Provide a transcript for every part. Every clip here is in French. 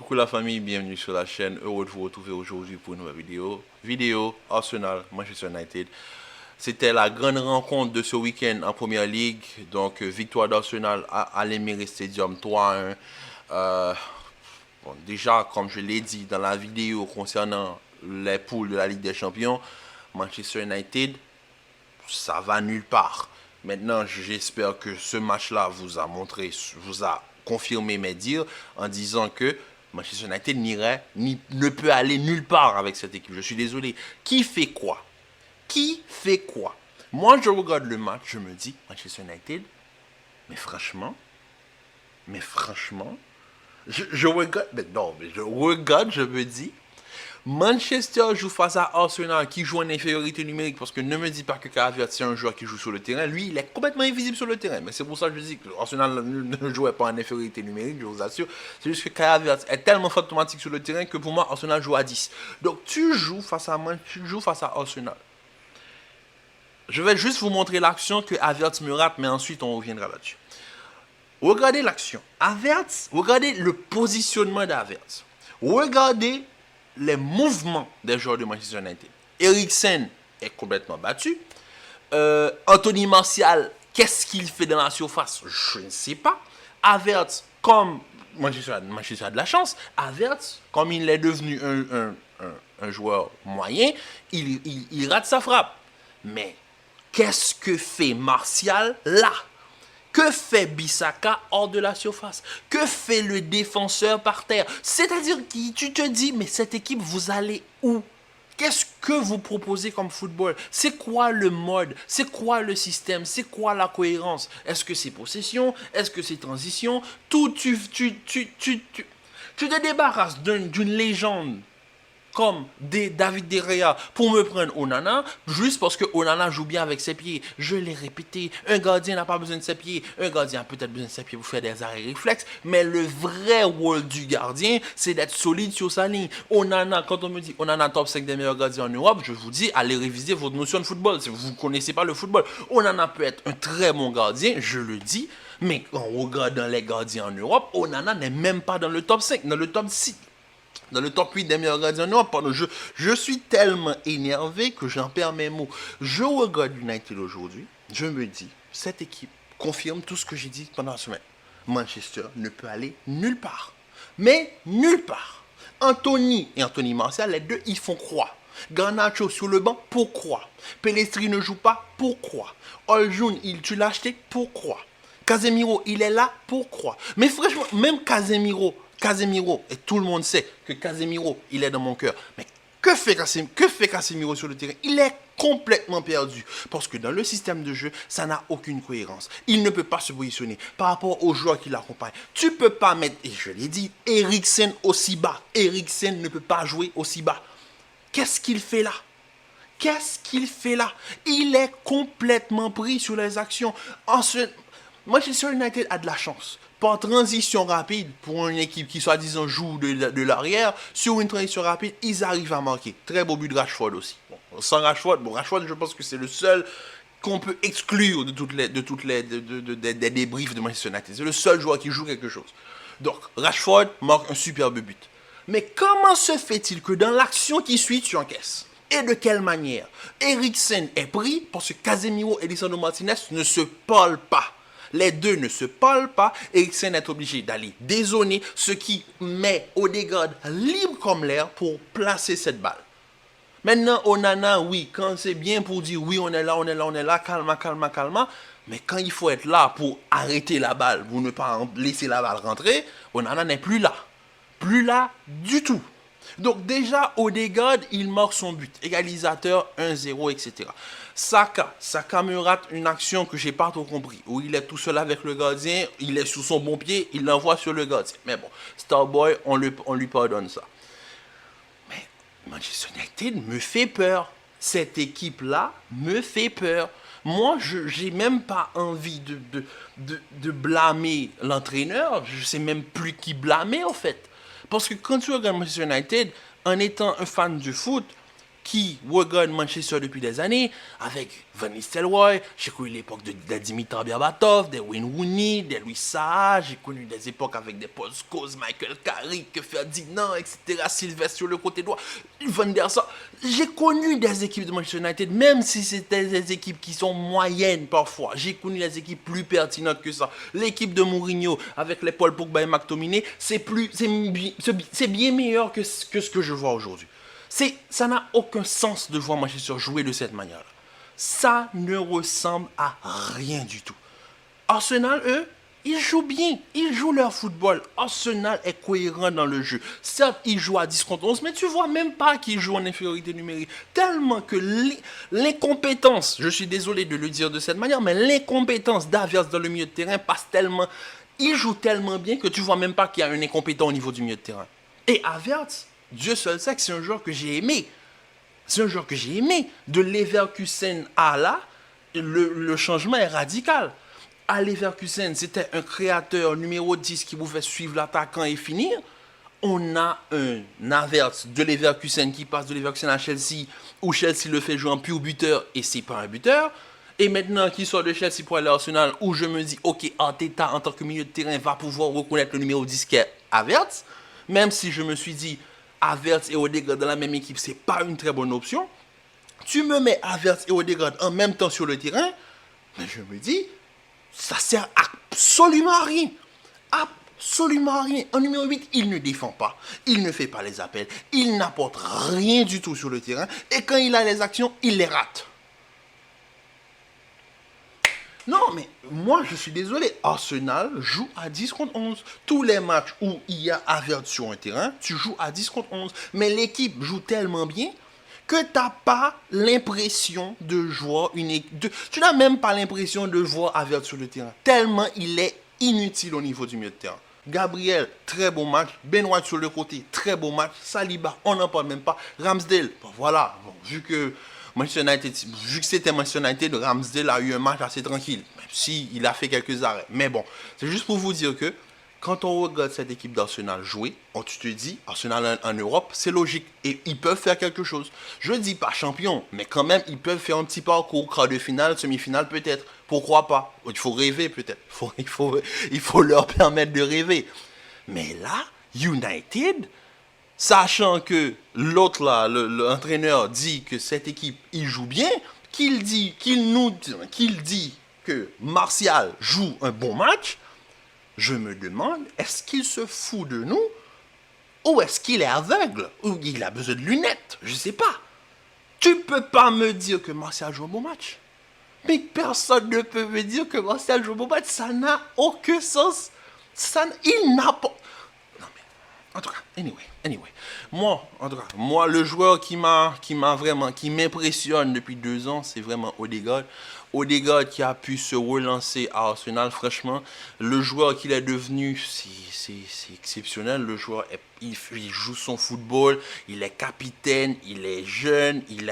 Coucou la famille, bienvenue sur la chaîne. Heureux de vous retrouver aujourd'hui pour une nouvelle vidéo. Vidéo Arsenal, Manchester United. C'était la grande rencontre de ce week-end en Première Ligue. Donc, victoire d'Arsenal à l'Emirates Stadium 3-1. Déjà, comme je l'ai dit dans la vidéo concernant les poules de la Ligue des Champions, Manchester United, ça va nulle part. Maintenant, j'espère que ce match-là vous a confirmé mes dires en disant que Manchester United ne peut aller nulle part avec cette équipe. Je suis désolé. Qui fait quoi? Qui fait quoi? Moi, je regarde le match, je me dis, Manchester United, mais franchement, je regarde, je regarde, je me dis, Manchester joue face à Arsenal qui joue en infériorité numérique parce que ne me dis pas que Kai Havertz c'est un joueur qui joue sur le terrain. Lui, il est complètement invisible sur le terrain. Mais c'est pour ça que je dis que Arsenal ne jouait pas en infériorité numérique, je vous assure. C'est juste que Kai Havertz est tellement fantomatique sur le terrain que pour moi, Arsenal joue à 10. Donc tu joues face à Arsenal. Je vais juste vous montrer l'action que Havertz me rate, mais ensuite on reviendra là-dessus. Regardez l'action. Havertz, regardez le positionnement d'Havertz. Regardez les mouvements des joueurs de Manchester United. Eriksen est complètement battu. Anthony Martial, qu'est-ce qu'il fait dans la surface? Je ne sais pas. Havertz, comme Manchester a de la chance, Havertz, comme il est devenu un joueur moyen, il rate sa frappe. Mais qu'est-ce que fait Martial là? Que fait Bissaka hors de la surface? Que fait le défenseur par terre? C'est-à-dire que tu te dis, mais cette équipe, vous allez où? Qu'est-ce que vous proposez comme football? C'est quoi le mode? C'est quoi le système? C'est quoi la cohérence? Est-ce que c'est possession? Est-ce que c'est transition? Tu te débarrasses d'une légende comme David De Gea pour me prendre Onana, juste parce que Onana joue bien avec ses pieds. Je l'ai répété, un gardien n'a pas besoin de ses pieds. Un gardien a peut-être besoin de ses pieds pour faire des arrêts réflexes, mais le vrai rôle du gardien, c'est d'être solide sur sa ligne. Onana, quand on me dit Onana top 5 des meilleurs gardiens en Europe, je vous dis, allez réviser votre notion de football. Si vous ne connaissez pas le football, Onana peut être un très bon gardien, je le dis, mais en regardant les gardiens en Europe, Onana n'est même pas dans le top 5, dans le top 6. Dans le top 8 des meilleurs gardiens en Europe. Je suis tellement énervé que j'en perds mes mots. Je regarde United aujourd'hui. Je me dis, cette équipe confirme tout ce que j'ai dit pendant la semaine. Manchester ne peut aller nulle part. Mais nulle part. Anthony et Anthony Martial, les deux, ils font croix. Garnacho sur le banc, pourquoi? Pelestri ne joue pas, pourquoi? Oljun, tu l'as acheté, pourquoi? Casemiro, il est là, pourquoi? Mais franchement, même Casemiro, et tout le monde sait que Casemiro, il est dans mon cœur. Mais que fait Casemiro sur le terrain? Il est complètement perdu. Parce que dans le système de jeu, ça n'a aucune cohérence. Il ne peut pas se positionner par rapport aux joueurs qui l'accompagnent. Tu ne peux pas mettre, et je l'ai dit, Eriksen aussi bas. Eriksen ne peut pas jouer aussi bas. Qu'est-ce qu'il fait là? Qu'est-ce qu'il fait là? Il est complètement pris sur les actions. Ensuite, Manchester United a de la chance. Par transition rapide, pour une équipe qui soi-disant joue de l'arrière, sur une transition rapide, ils arrivent à marquer. Très beau but de Rashford aussi. Bon, sans Rashford, Rashford, je pense que c'est le seul qu'on peut exclure des débriefs de Manchester United. C'est le seul joueur qui joue quelque chose. Donc, Rashford marque un superbe but. Mais comment se fait-il que dans l'action qui suit, tu encaisses? Et de quelle manière? Eriksen est pris parce que Casemiro et Lisandro Martinez ne se parlent pas. Les deux ne se parlent pas. Eriksen est obligé d'aller dézoner, ce qui met Odegaard libre comme l'air pour placer cette balle. Maintenant, Onana, oui, quand c'est bien pour dire oui, on est là, calma. Mais quand il faut être là pour arrêter la balle, pour ne pas laisser la balle rentrer, Onana n'est plus là. Plus là du tout. Donc déjà, Odegaard, il marque son but. Égalisateur, 1-0, etc. Saka me rate une action que j'ai pas trop compris. Où il est tout seul avec le gardien, il est sous son bon pied, il l'envoie sur le gardien. Mais bon, Starboy, on lui pardonne ça. Mais Manchester United me fait peur. Cette équipe-là me fait peur. Moi, je n'ai même pas envie de blâmer l'entraîneur. Je ne sais même plus qui blâmer, en fait. Parce que quand tu regardes Manchester United, en étant un fan du foot, qui regarde Manchester depuis des années, avec Van Nistelrooy, j'ai connu l'époque de Dimitar Berbatov, de Wayne Rooney, de Louis Saha, j'ai connu des époques avec des Paul Scholes, Michael Carrick, Ferdinand, etc., Sylvestre sur le côté droit, Van der Sar. J'ai connu des équipes de Manchester United, même si c'était des équipes qui sont moyennes parfois. J'ai connu des équipes plus pertinentes que ça. L'équipe de Mourinho, avec les Paul Pogba et McTominay, c'est bien meilleur que ce que je vois aujourd'hui. Ça n'a aucun sens de voir Manchester jouer de cette manière-là. Ça ne ressemble à rien du tout. Arsenal, eux, ils jouent bien. Ils jouent leur football. Arsenal est cohérent dans le jeu. Certes, ils jouent à 10 contre 11, mais tu vois même pas qu'ils jouent en infériorité numérique. Tellement que l'incompétence, je suis désolé de le dire de cette manière, mais l'incompétence d'Havertz dans le milieu de terrain passe tellement... Il joue tellement bien que tu vois même pas qu'il y a un incompétent au niveau du milieu de terrain. Et Havertz, Dieu seul sait que c'est un joueur que j'ai aimé. C'est un joueur que j'ai aimé. De Leverkusen à là, le changement est radical. À Leverkusen, c'était un créateur numéro 10 qui pouvait suivre l'attaquant et finir. On a un Havertz de Leverkusen qui passe de Leverkusen à Chelsea, où Chelsea le fait jouer en pur buteur et c'est pas un buteur. Et maintenant qu'il sort de Chelsea pour aller à Arsenal, où je me dis, ok, Arteta en tant que milieu de terrain va pouvoir reconnaître le numéro 10 qui est Havertz. Même si je me suis dit, Havertz et Odegaard dans la même équipe, c'est pas une très bonne option. Tu me mets Havertz et Odegaard en même temps sur le terrain, mais je me dis, ça sert absolument à rien. Absolument à rien. En numéro 8, il ne défend pas. Il ne fait pas les appels. Il n'apporte rien du tout sur le terrain. Et quand il a les actions, il les rate. Non, mais moi, je suis désolé. Arsenal joue à 10 contre 11. Tous les matchs où il y a Havertz sur un terrain, tu joues à 10 contre 11. Mais l'équipe joue tellement bien que tu n'as pas l'impression de voir une équipe. Tu n'as même pas l'impression de voir Havertz sur le terrain. Tellement il est inutile au niveau du milieu de terrain. Gabriel, très bon match. Ben White sur le côté, très bon match. Saliba, on n'en parle même pas. Ramsdale, bon, voilà. Bon, vu que c'était Manchester United, Ramsdale a eu un match assez tranquille, même si il a fait quelques arrêts. Mais bon, c'est juste pour vous dire que quand on regarde cette équipe d'Arsenal jouer, tu te dis, Arsenal en Europe, c'est logique. Et ils peuvent faire quelque chose. Je ne dis pas champion, mais quand même, ils peuvent faire un petit parcours, quart de finale, semi-finale peut-être. Pourquoi pas? Il faut rêver peut-être. Il faut leur permettre de rêver. Mais là, United, sachant que l'autre là, l'entraîneur dit que cette équipe, il joue bien, qu'il dit que Martial joue un bon match, je me demande, est-ce qu'il se fout de nous ou est-ce qu'il est aveugle ou il a besoin de lunettes? Je ne sais pas. Tu peux pas me dire que Martial joue un bon match. Mais personne ne peut me dire que Martial joue un bon match. Ça n'a aucun sens. Il n'a pas... Non mais, en tout cas, anyway. Moi, le joueur qui m'impressionne depuis 2 ans, c'est vraiment Odegaard. Odegaard qui a pu se relancer à Arsenal, franchement, le joueur qu'il est devenu, c'est exceptionnel. Le joueur, il joue son football, il est capitaine, il est jeune, il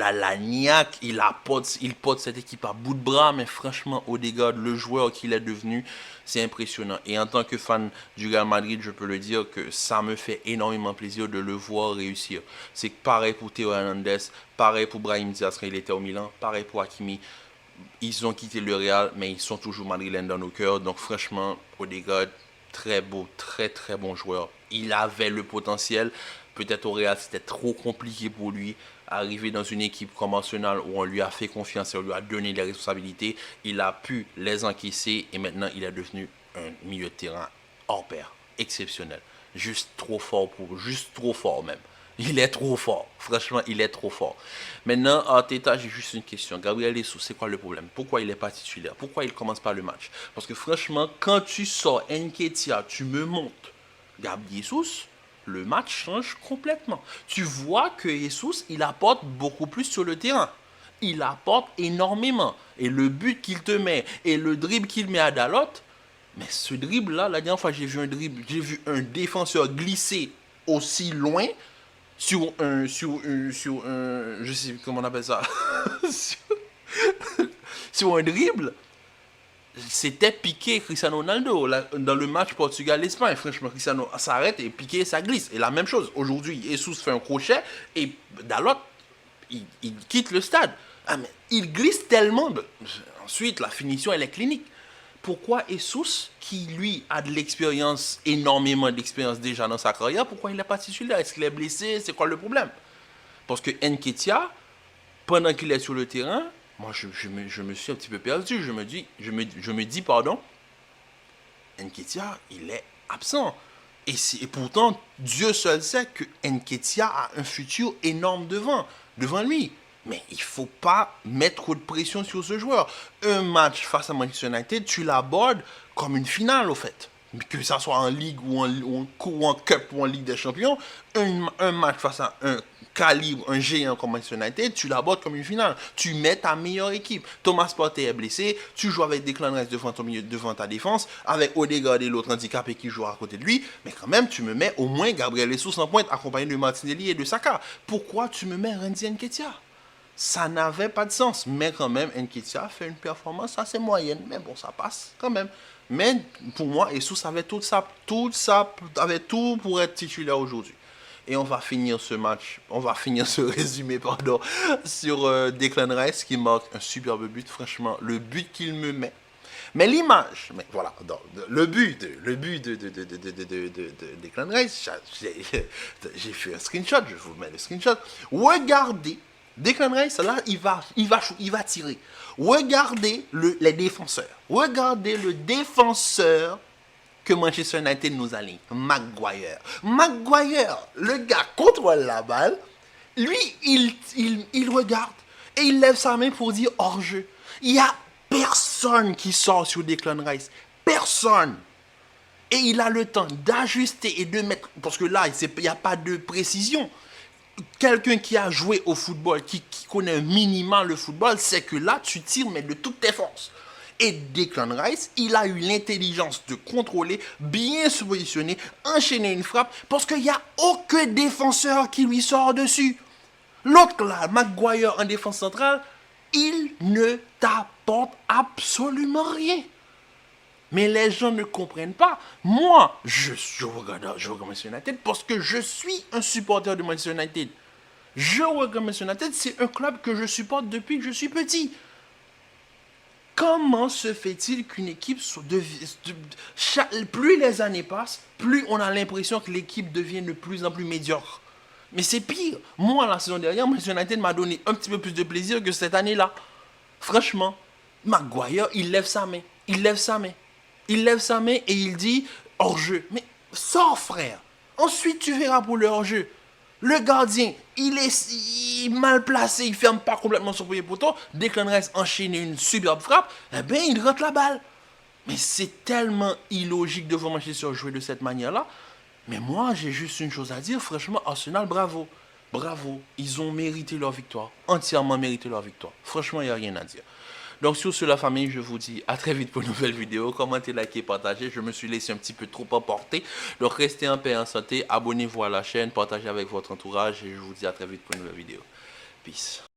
a la niaque, il porte cette équipe à bout de bras, mais franchement, Odegaard, le joueur qu'il est devenu, c'est impressionnant. Et en tant que fan du Real Madrid, je peux le dire que ça me fait énormément plaisir de le voir réussir. C'est pareil pour Théo Hernandez, pareil pour Brahim Diaz quand il était au Milan, pareil pour Hakimi. Ils ont quitté le Real, mais ils sont toujours madrilènes dans nos cœurs. Donc franchement, Odegaard, très beau, très très bon joueur. Il avait le potentiel. Peut-être au Real, c'était trop compliqué pour lui. Arriver dans une équipe comme Arsenal où on lui a fait confiance et on lui a donné les responsabilités, il a pu les encaisser et maintenant il est devenu un milieu de terrain hors pair, exceptionnel. Juste trop fort même. Il est trop fort. Franchement, il est trop fort. Maintenant, Arteta, j'ai juste une question. Gabriel Jesus, c'est quoi le problème? Pourquoi il n'est pas titulaire? Pourquoi il ne commence pas le match? Parce que franchement, quand tu sors Nketiah, tu me montes Gabriel Jesus, le match change complètement. Tu vois que Jesus, il apporte beaucoup plus sur le terrain. Il apporte énormément. Et le but qu'il te met et le dribble qu'il met à Dalot, mais ce dribble-là, la dernière fois j'ai vu un défenseur glisser aussi loin sur un, je sais comment on appelle ça, sur un dribble. c'était Piqué, Cristiano Ronaldo, dans le match Portugal-Espagne. Franchement, Cristiano s'arrête et Piqué, ça glisse. Et la même chose, aujourd'hui, Jesus fait un crochet et Dalot, il quitte le stade. Ah, mais il glisse tellement. Ensuite, la finition, elle est clinique. Pourquoi Jesus, qui lui a de l'expérience, énormément d'expérience déjà dans sa carrière, pourquoi il n'est pas titulaire? Est-ce qu'il est blessé? C'est quoi le problème? Parce que Nketiah, pendant qu'il est sur le terrain, moi je me suis un petit peu perdu. Je me dis pardon, Nketiah, il est absent. Et pourtant, Dieu seul sait que Nketiah a un futur énorme devant lui. Mais il ne faut pas mettre trop de pression sur ce joueur. Un match face à Manchester United, tu l'abordes comme une finale, au fait. Que ça soit en Ligue ou en Cup ou en Ligue des Champions, un match face à un calibre, un géant comme Manchester United, tu l'abordes comme une finale. Tu mets ta meilleure équipe. Thomas Partey est blessé, tu joues avec Declan Rice devant ta défense, avec Odegaard et l'autre handicapé qui joue à côté de lui, mais quand même, tu me mets au moins Gabriel Jesus en pointe, accompagné de Martinelli et de Saka. Pourquoi tu me mets Randy Nketiah? Ça n'avait pas de sens, mais quand même, Nketiah fait une performance assez moyenne, mais bon, ça passe quand même. Mais pour moi, Jesus avait tout avait tout pour être titulaire aujourd'hui. Et on va finir ce match, on va finir ce résumé, pardon, sur Declan Rice qui marque un superbe but. Franchement, le but qu'il me met. Mais l'image, mais voilà, le but de Declan Rice, j'ai fait un screenshot, je vous mets le screenshot. Regardez, Declan Rice, là, il va tirer. Regardez les défenseurs. Regardez le défenseur que Manchester United nous aligne. Maguire. Maguire, le gars contrôle la balle. Lui, il regarde et il lève sa main pour dire hors-jeu. Il n'y a personne qui sort sur Declan Rice. Personne. Et il a le temps d'ajuster et de mettre... Parce que là, il n'y a pas de précision. Quelqu'un qui a joué au football, qui connaît un minimum le football, c'est que là, tu tires, mais de toutes tes forces. Et Declan Rice, il a eu l'intelligence de contrôler, bien se positionner, enchaîner une frappe, parce qu'il n'y a aucun défenseur qui lui sort dessus. L'autre là, Maguire en défense centrale, il ne t'apporte absolument rien. Mais les gens ne comprennent pas. Moi, je regarde Manchester United parce que je suis un supporter de Manchester United. Je regarde Manchester United, c'est un club que je supporte depuis que je suis petit. Comment se fait-il qu'une équipe, plus les années passent, plus on a l'impression que l'équipe devient de plus en plus médiocre? Mais c'est pire. Moi, la saison dernière, Manchester United m'a donné un petit peu plus de plaisir que cette année-là. Franchement, Maguire, il lève sa main. Il lève sa main. Il lève sa main et il dit hors-jeu. Mais sors, frère. Ensuite, tu verras pour le hors-jeu. Le gardien, il est mal placé, il ferme pas complètement son premier poteau. Declan Rice enchaîne une superbe frappe, eh bien, il rentre la balle. Mais c'est tellement illogique de voir Manchester jouer de cette manière-là. Mais moi, j'ai juste une chose à dire. Franchement, Arsenal, bravo. Bravo. Ils ont mérité leur victoire. Entièrement mérité leur victoire. Franchement, il n'y a rien à dire. Donc sur ce, la famille, je vous dis à très vite pour une nouvelle vidéo. Commentez, likez, partagez. Je me suis laissé un petit peu trop emporter. Donc restez en paix et en santé. Abonnez-vous à la chaîne. Partagez avec votre entourage. Et je vous dis à très vite pour une nouvelle vidéo. Peace.